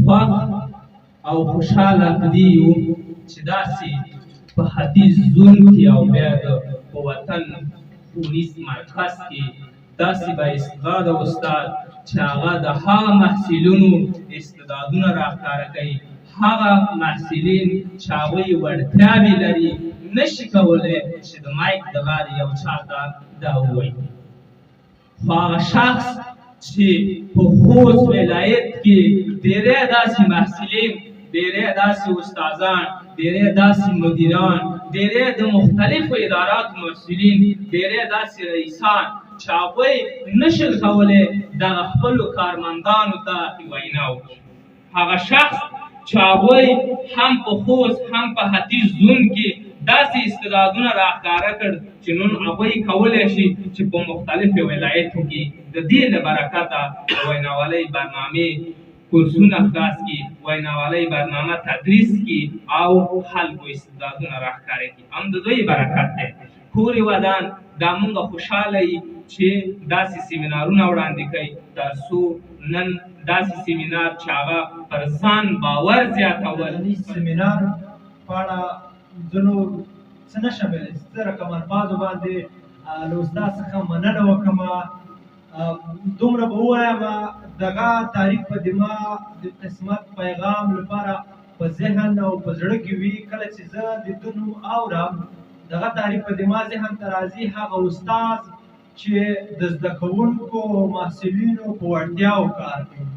خوښ او خوشحاله په دې یو چې داسې په ختیځ زون کې او بیا په وطن ښوونیز مرکز کې داسې با استعداده استاد چې هغه د هغه محصلینو استعدادونه راښکاره کوي، هغه محصلین چې هغوی وړتیاوې لري نشي کولی چې د مایک د لارې یو چا ته دا ووایي. خو هغه شخص چې په خوست ولایت کې ډېری داسې محصلین، ډېری داسې استادان، ډېری داسې مدیران، ډېری د مختلفو اداراتو مسؤلین، ډېری داسې رئیسان چې هغوی نشل کولی دغه خپلو کارمندانو ته وینا وکړي. هغه شخص چې هغوی هم په خوست هم په ختیځ زون کې داسې استعدادونه راښکاره کړ چې نن هغوی کولی شي چې په مختلفو ولایتو کې د دې له برکته د ویناوالۍ برنامې کورسونه خلاص کړي، ویناوالۍ برنامه تدریس کړي او خلکو استعدادونه راښکاره کړي. هم د دوی برکت دی. کور ودان دا موږ خوشحاله یو چې داسې سیمینارونه وړاندې کوي تر څو نن داسې سیمینار چې هغه پر ځان باور زیاتول. سیمینار په اړه ځینو څه نشم ویلی، زه رقم الفاظو باندې له استاد څخه مننه وکړم. دومره به ووایم دغه تاریخ په دماغ د قسمت پیغام لپاره په ذهن او په زړه کې وي. کله چې زه د ده نوم اورم دغه تاریخ په دماغ ذهن ته راځي هغه استاد چې د زده کوونکو محصلینو په وړتیاو کار کوي.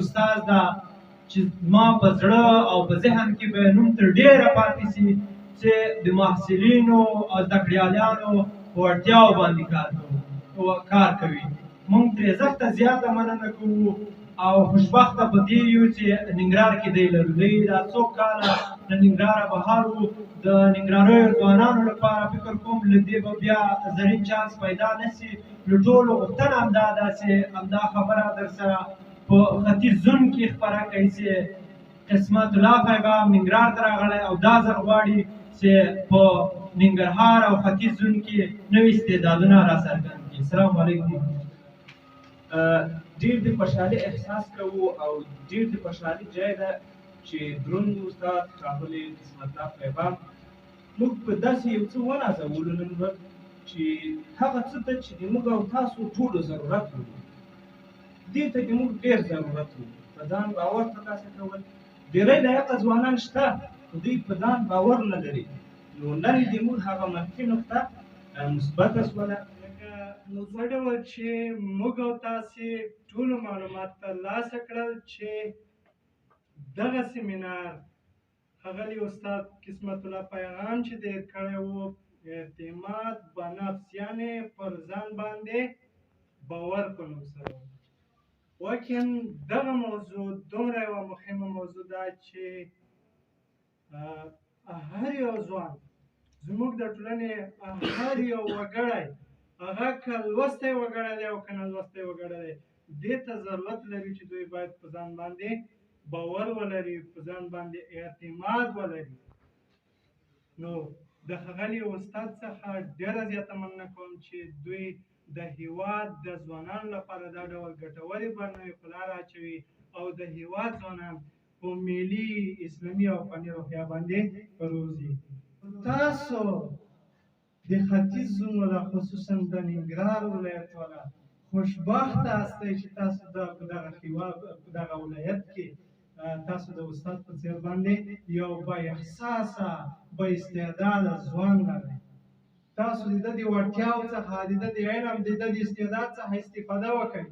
استاد دا چې زما په زړه او په ذهن کې به نوم تر ډېره پاتې شي چې د محصلینو او زده کړیالانو په وړتیاو باندې کار کوي. موږ ترې سخته زیاته مننه کوو او خوشبخته په دې یو چې ننګرهار کې دی لرو. دی دا څو کاله له ننګرهاره بهر وو. د ننګرهاریو ځوانانو لپاره فکر کوم له دې به بیا زرین چانس پیدا نه شي. له ټولو غوښتنه همدا ده چې همدا خبره در سره په ختیځ زون کې خپره کړئ چې قسمت الله پیغام ننګرهار ته راغلی او دا ځل غواړي چې په ننګرهار او ختیځ زون کې نوي استعدادونه راڅرګند کړي. السلام علیکم. ډېر د خوشحالۍ احساس کوو او ډېر د خوشحالۍ ځای ده چې دروند استاد ښاغلی قسمت الله پیغام موږ په داسې یو څه ونازولو نن ورځ چې هغه څه ته چې د موږ او تاسو ټولو ضرورت و، دې ته د موږ ډېر ضرورت و. په ځان باور ترلاسه کول. ډېری لایقه ځوانان شته خو دوی په ځان باور نه لري. نو نن د موږ هغه منفي نقطه مثبته شوله. نو زه ډول چې موږ او تاسې ټولو معلومات ترلاسه کړل چې دغه سیمینار ښاغلي استاد قسمت الله پیغام چې دی کړی و اعتماد بنفس یعنې پر ځان باندې باور په نوم سره و. واقعا دغه موضوع دومره یوه مهمه موضوع ده چې هر یو ځوان زموږ د ټولنې هر یو وګړی هغه که لوستی وګړی دی او که نه لوستی وګړی دی دې ته ضرورت لري چې دوی باید په ځان باندې باور ولري، په ځان باندې اعتماد ولري. نو د ښاغلي استاد څخه ډېره زیاته مننه کوم چې دوی د هیواد د ځوانانو لپاره دا ډول ګټورې برنامې په لاره اچوي او د هیواد ځوانان په ملي اسلامي او فني روحیه باندې روزي. تاسو د ختیځ زون ولا خصوصا د ننګرهار ولایت والا خوشبخته هستئ چې تاسو په دغه ولایت کې تاسو د استاد په څېر باندې یو با احساسه با استعداده ځوان لرئ. تاسو د ده د وړتیاو څخه د ده د علم د ده د استعداد څخه استفاده وکړئ